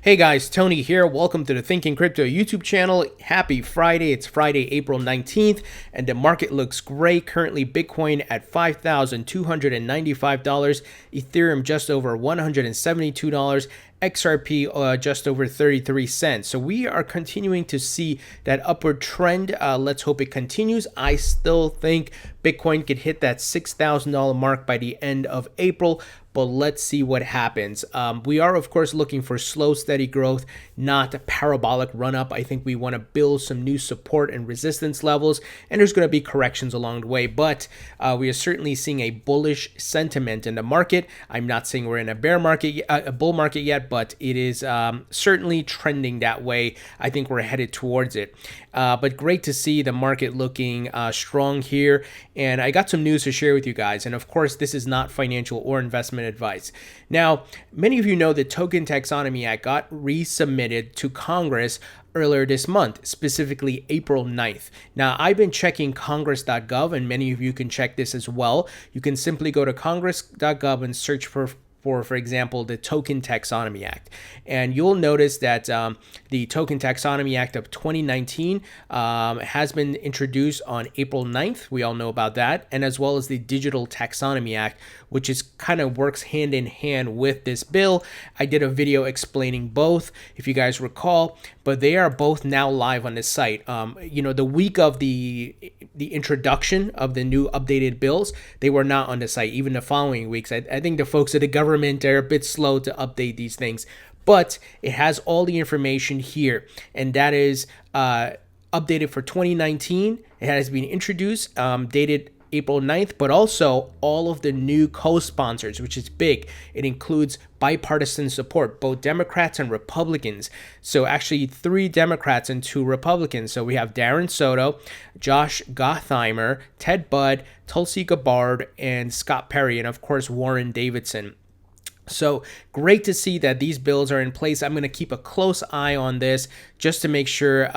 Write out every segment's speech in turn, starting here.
Hey guys, Tony here. Welcome to the Thinking Crypto YouTube channel. Happy Friday. It's Friday, April 19th, and the market looks great. Currently, Bitcoin at $5,295, Ethereum just over $172, XRP just over 33 cents. So we are continuing to see that upward trend. Let's hope it continues. I still think Bitcoin could hit that $6,000 mark by the end of April, but let's see what happens. We are, of course, looking for slow, steady growth, not a parabolic run up. I think we want to build some new support and resistance levels, and there's going to be corrections along the way, but we are certainly seeing a bullish sentiment in the market. I'm not saying we're in a bear market, a bull market yet, but it is certainly trending that way. I think we're headed towards it. But great to see the market looking strong here. And I got some news to share with you guys. And of course, this is not financial or investment advice. Now, many of you know the Token Taxonomy Act got resubmitted to Congress earlier this month, specifically April 9th. Now, I've been checking Congress.gov, and many of you can check this as well. You can simply go to Congress.gov and search for example, the Token Taxonomy Act. And you'll notice that the Token Taxonomy Act of 2019 has been introduced on April 9th. We all know about that. And as well as the Digital Taxonomy Act, which is kind of works hand in hand with this bill. I did a video explaining both, if you guys recall, but they are both now live on the site. The week of the introduction of the new updated bills, they were not on the site. Even the following weeks, I think the folks at the government are a bit slow to update these things, but it has all the information here, and that is updated for 2019. It has been introduced, dated April 9th, but also all of the new co-sponsors, which is big. It includes bipartisan support, both Democrats and Republicans. So actually 3 Democrats and 2 Republicans. So we have Darren Soto, Josh Gottheimer, Ted Budd, Tulsi Gabbard, and Scott Perry, and of course Warren Davidson. So great to see that these bills are in place. I'm going to keep a close eye on this just to make sure,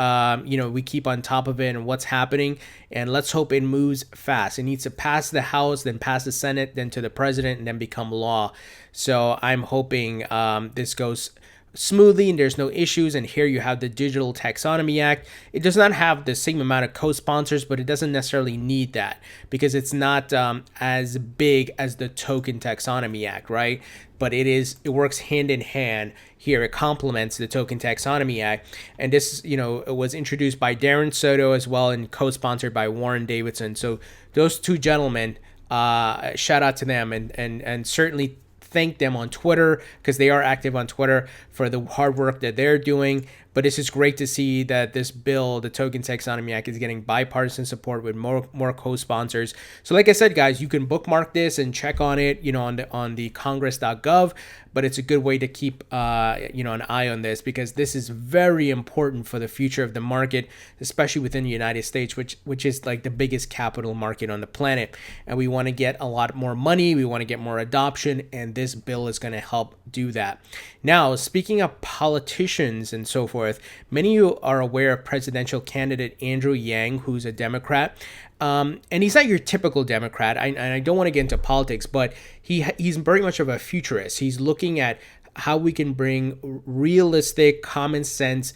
we keep on top of it and what's happening. And let's hope it moves fast. It needs to pass the House, then pass the Senate, then to the president, and then become law. So I'm hoping this goes smoothly and there's no issues. And here you have the Digital Taxonomy Act. It does not have the same amount of co-sponsors, but it doesn't necessarily need that because it's not as big as the Token Taxonomy Act, right? But it works hand in hand here. It complements the Token Taxonomy Act. And this, it was introduced by Darren Soto as well and co-sponsored by Warren Davidson. So those 2 gentlemen, shout out to them and certainly thank them on Twitter because they are active on Twitter for the hard work that they're doing. But it's just great to see that this bill, the Token Taxonomy Act, is getting bipartisan support with more co-sponsors. So like I said, guys, you can bookmark this and check on it, on the Congress.gov. But it's a good way to keep, an eye on this because this is very important for the future of the market, especially within the United States, which is like the biggest capital market on the planet. And we want to get a lot more money. We want to get more adoption. And this bill is going to help do that. Now, speaking of politicians and so forth, many of you are aware of presidential candidate Andrew Yang, who's a Democrat. And he's not your typical Democrat. I don't want to get into politics, but he's very much of a futurist. He's looking at how we can bring realistic, common sense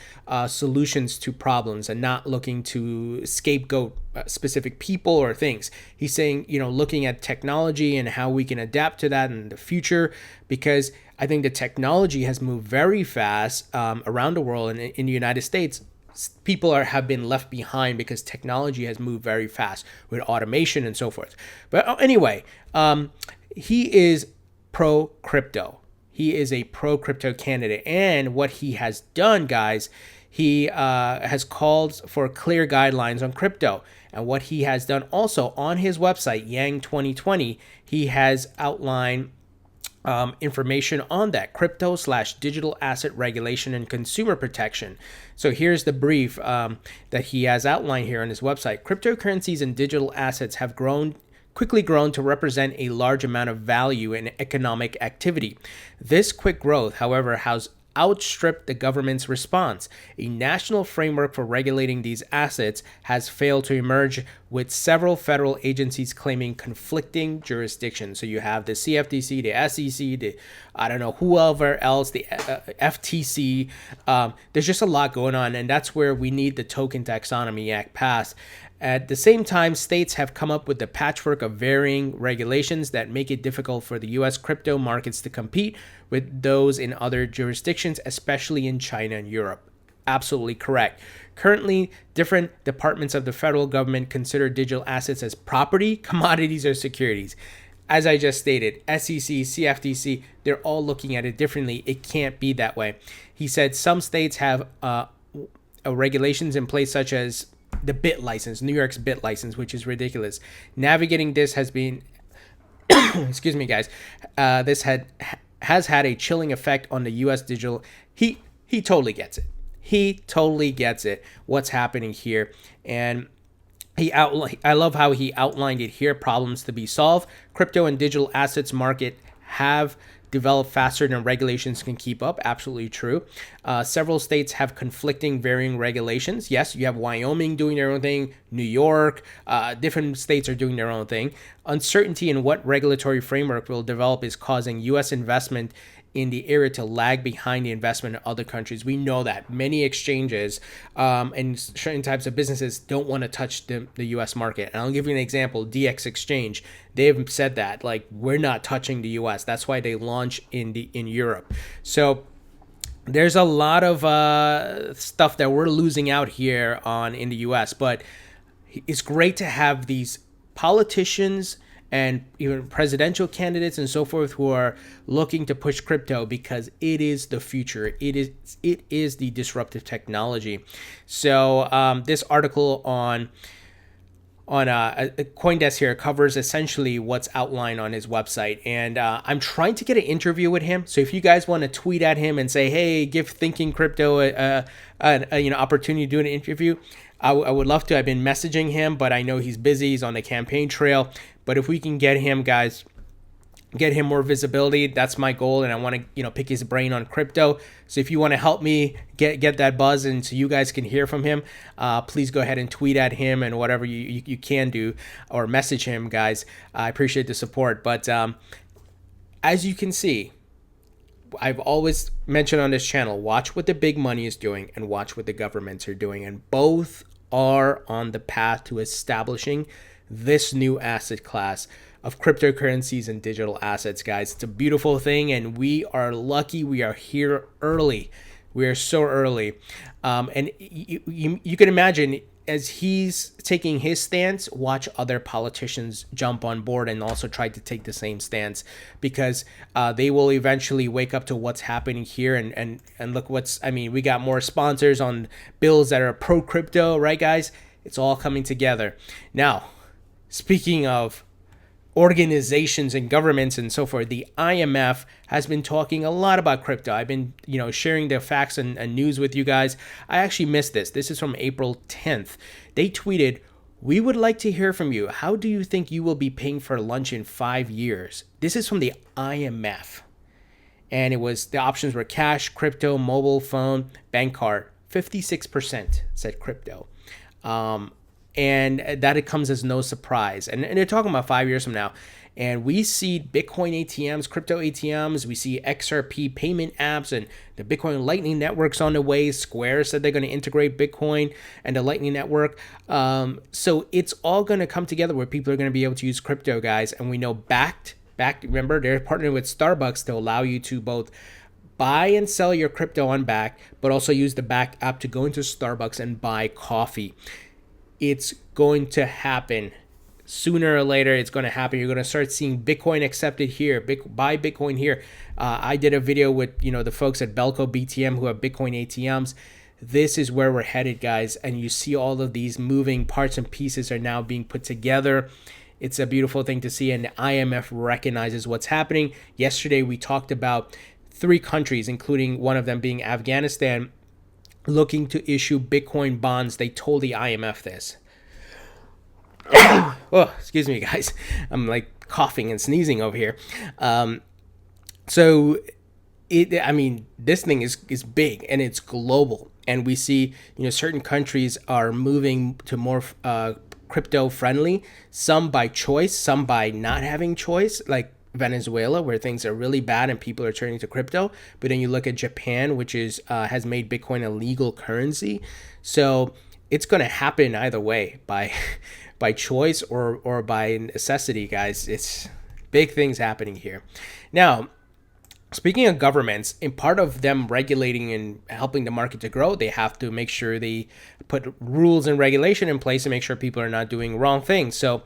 solutions to problems and not looking to scapegoat specific people or things. He's saying, looking at technology and how we can adapt to that in the future, because I think the technology has moved very fast around the world and in the United States. People have been left behind because technology has moved very fast with automation and so forth. But anyway, he is pro-crypto. He is a pro-crypto candidate. And what he has done, guys, he has called for clear guidelines on crypto. And what he has done also on his website, Yang 2020, he has outlined information on that crypto/digital asset regulation and consumer protection. So here's the brief that he has outlined here on his website. Cryptocurrencies and digital assets have quickly grown to represent a large amount of value in economic activity. This quick growth, however, has outstripped the government's response. A national framework for regulating these assets has failed to emerge, with several federal agencies claiming conflicting jurisdictions. So you have the CFTC, the SEC, the I don't know whoever else, the FTC. There's just a lot going on, and that's where we need the Token Taxonomy Act passed. At the same time, states have come up with a patchwork of varying regulations that make it difficult for the U.S. crypto markets to compete with those in other jurisdictions, especially in China and Europe. Absolutely correct. Currently, different departments of the federal government consider digital assets as property, commodities, or securities. As I just stated, SEC, CFTC, they're all looking at it differently. It can't be that way. He said some states have regulations in place, such as the BIT license, New York's BIT license, which is ridiculous. Navigating this has been, excuse me, guys, this has had a chilling effect on the U.S. digital. He totally gets it. He totally gets it. What's happening here, and I love how he outlined it here. Problems to be solved. Crypto and digital assets market have develop faster than regulations can keep up. Absolutely true. Several states have conflicting, varying regulations. Yes, you have Wyoming doing their own thing, New York, different states are doing their own thing. Uncertainty in what regulatory framework will develop is causing U.S. investment in the area to lag behind the investment in other countries. We know that many exchanges and certain types of businesses don't want to touch the U.S. market. And I'll give you an example. DX Exchange, they've said that, like, we're not touching the U.S. That's why they launch in Europe. So there's a lot of stuff that we're losing out here on in the U.S. But it's great to have these politicians and even presidential candidates and so forth who are looking to push crypto, because it is the future. It is the disruptive technology. So this article on CoinDesk here covers essentially what's outlined on his website, and I'm trying to get an interview with him. So if you guys want to tweet at him and say, "Hey, give Thinking Crypto an opportunity to do an interview," I would love to. I've been messaging him, but I know he's busy. He's on the campaign trail. But if we can get him, guys, get him more visibility, that's my goal, and I want to pick his brain on crypto. So if you want to help me get that buzz, and so you guys can hear from him, please go ahead and tweet at him and whatever you can do, or message him, guys. I appreciate the support. But as you can see, I've always mentioned on this channel, watch what the big money is doing and watch what the governments are doing, and both are on the path to establishing this new asset class of cryptocurrencies and digital assets, guys. It's a beautiful thing, and we are lucky. We are here early. We are so early. And you can imagine, as he's taking his stance, watch other politicians jump on board and also try to take the same stance, because they will eventually wake up to what's happening here. And look we got more sponsors on bills that are pro crypto, right, guys? It's all coming together. Now, speaking of organizations and governments and so forth, the IMF has been talking a lot about crypto. I've been, sharing the facts and news with you guys. I actually missed this. This is from April 10th. They tweeted, "We would like to hear from you. How do you think you will be paying for lunch in 5 years?" This is from the IMF. And the options were cash, crypto, mobile phone, bank card. 56% said crypto. And that it comes as no surprise. And they're talking about 5 years from now. And we see Bitcoin ATMs, crypto ATMs. We see XRP payment apps, and the Bitcoin Lightning Network's on the way. Square said they're going to integrate Bitcoin and the Lightning Network. So it's all going to come together where people are going to be able to use crypto, guys. And we know Backed, remember, they're partnering with Starbucks to allow you to both buy and sell your crypto on Backed, but also use the Backed app to go into Starbucks and buy coffee. It's going to happen. Sooner or later, it's going to happen. You're going to start seeing Bitcoin accepted here, buy Bitcoin here. I did a video with the folks at Belco BTM who have Bitcoin ATMs. This is where we're headed, guys. And you see all of these moving parts and pieces are now being put together. It's a beautiful thing to see, and the IMF recognizes what's happening. Yesterday, we talked about 3 countries, including one of them being Afghanistan, looking to issue Bitcoin bonds. They told the IMF this. Oh, excuse me, guys. I'm like coughing and sneezing over here. So I mean, this thing is big and it's global, and we see certain countries are moving to more crypto friendly. Some by choice, some by not having choice, like Venezuela, where things are really bad and people are turning to crypto. But then you look at Japan, which is has made Bitcoin a legal currency. So it's going to happen either way, by by choice or by necessity, guys. It's big things happening here. Now, speaking of governments, in part of them regulating and helping the market to grow, they have to make sure they put rules and regulation in place to make sure people are not doing wrong things. So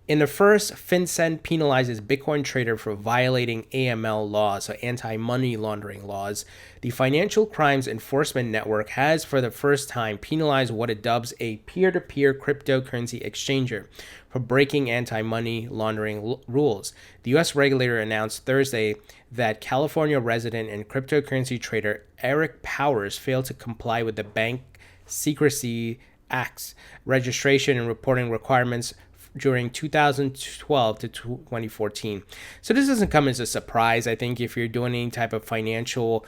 in the first, FinCEN penalizes Bitcoin trader for violating AML laws, so anti-money laundering laws. The Financial Crimes Enforcement Network has, for the first time, penalized what it dubs a peer-to-peer cryptocurrency exchanger for breaking anti-money laundering rules. The U.S. regulator announced Thursday that California resident and cryptocurrency trader Eric Powers failed to comply with the Bank Secrecy Act's registration and reporting requirements during 2012 to 2014. So this doesn't come as a surprise. I think if you're doing any type of financial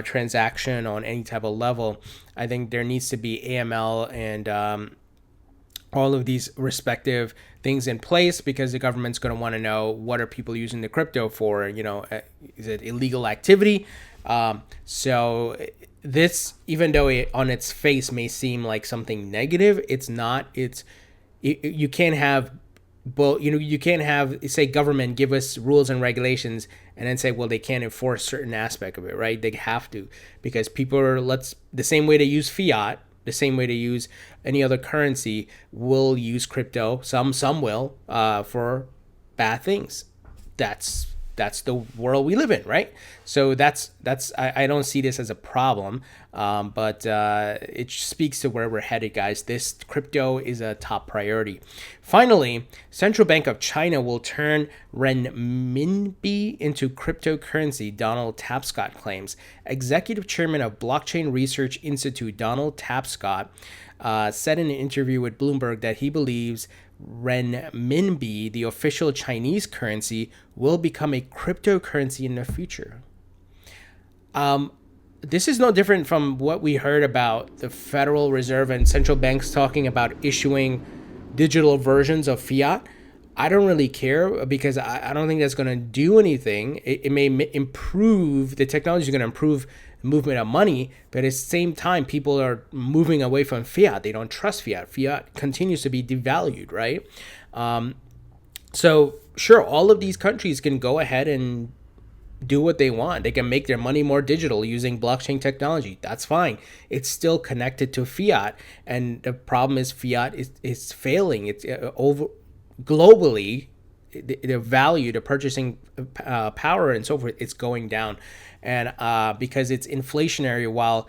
transaction on any type of level, I think there needs to be AML and all of these respective things in place, because the government's going to want to know what are people using the crypto for. Is it illegal activity? So this, even though it on its face may seem like something negative, it's not. You can't have, well, you can't have, say, government give us rules and regulations and then say, well, they can't enforce certain aspect of it, right? They have to, because people are, the same way they use fiat, the same way they use any other currency, will use crypto. Some will for bad things. That's the world we live in, right? So I don't see this as a problem, but it speaks to where we're headed, guys. This crypto is a top priority. Finally, Central Bank of China will turn renminbi into cryptocurrency, Donald Tapscott claims. Executive Chairman of Blockchain Research Institute, Donald Tapscott, said in an interview with Bloomberg that he believes renminbi, the official Chinese currency, will become a cryptocurrency in the future. This is no different from what we heard about the Federal Reserve and central banks talking about issuing digital versions of fiat. I don't really care, because I don't think that's going to do anything. It may improve, the technology is going to improve the movement of money, but at the same time, people are moving away from fiat. They don't trust fiat. Fiat continues to be devalued, right? So sure, all of these countries can go ahead and do what they want. They can make their money more digital using blockchain technology. That's fine. It's still connected to fiat, and the problem is fiat is failing. It's over globally. The value, the purchasing power, and so forth, it's going down, and because it's inflationary. While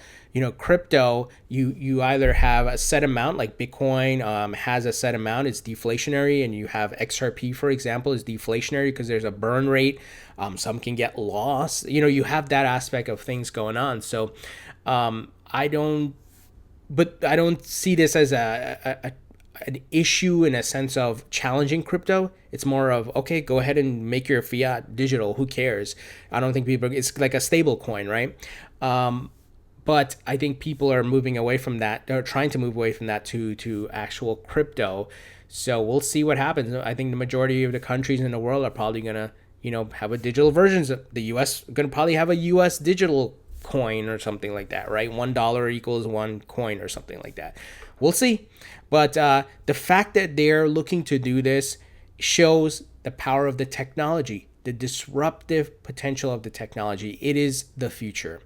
crypto, you either have a set amount, like Bitcoin has a set amount, it's deflationary, and you have XRP, for example, is deflationary because there's a burn rate. Some can get lost. You have that aspect of things going on. So I don't see this as an issue in a sense of challenging crypto. It's more of, okay, go ahead and make your fiat digital. Who cares? I don't think it's like a stable coin, right? But I think people are moving away from that. They're trying to move away from that to actual crypto. So we'll see what happens. I think the majority of the countries in the world are probably going to, have a digital versions. The U.S. going to probably have a U.S. digital coin or something like that, right? $1 equals one coin or something like that. We'll see. But the fact that they're looking to do this shows the power of the technology, the disruptive potential of the technology. It is the future.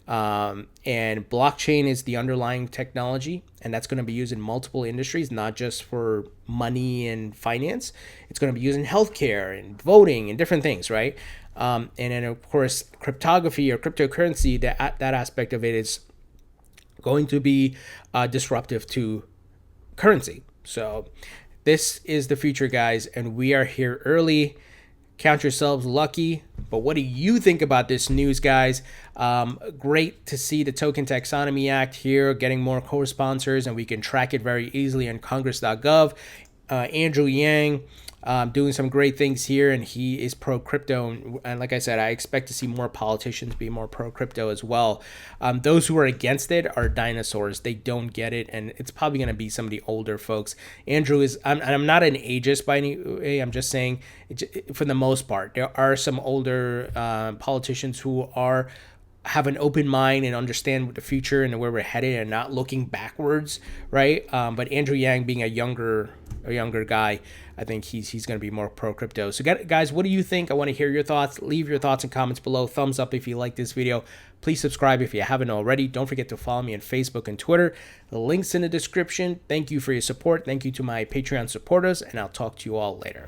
And blockchain is the underlying technology, and that's going to be used in multiple industries, not just for money and finance. It's going to be used in healthcare and voting and different things, right? And then, of course, cryptography or cryptocurrency, that aspect of it is going to be disruptive to currency. So this is the future, guys, and we are here early. Count yourselves lucky. But what do you think about this news, guys? Great to see the Token Taxonomy Act here getting more co-sponsors, and we can track it very easily on Congress.gov. Andrew Yang doing some great things here, and he is pro crypto. And like I said, I expect to see more politicians be more pro crypto as well. Those who are against it are dinosaurs. They don't get it, and it's probably going to be some of the older folks. Andrew is, I'm not an ageist by any way. I'm just saying, for the most part, there are some older politicians who have an open mind and understand the future and where we're headed and not looking backwards, right? But Andrew Yang being a younger guy, I think he's going to be more pro crypto. So guys, what do you think? I want to hear your thoughts. Leave your thoughts and comments below. Thumbs up if you like this video. Please subscribe if you haven't already. Don't forget to follow me on Facebook and Twitter. The link's in the description. Thank you for your support. Thank you to my Patreon supporters, and I'll talk to you all later.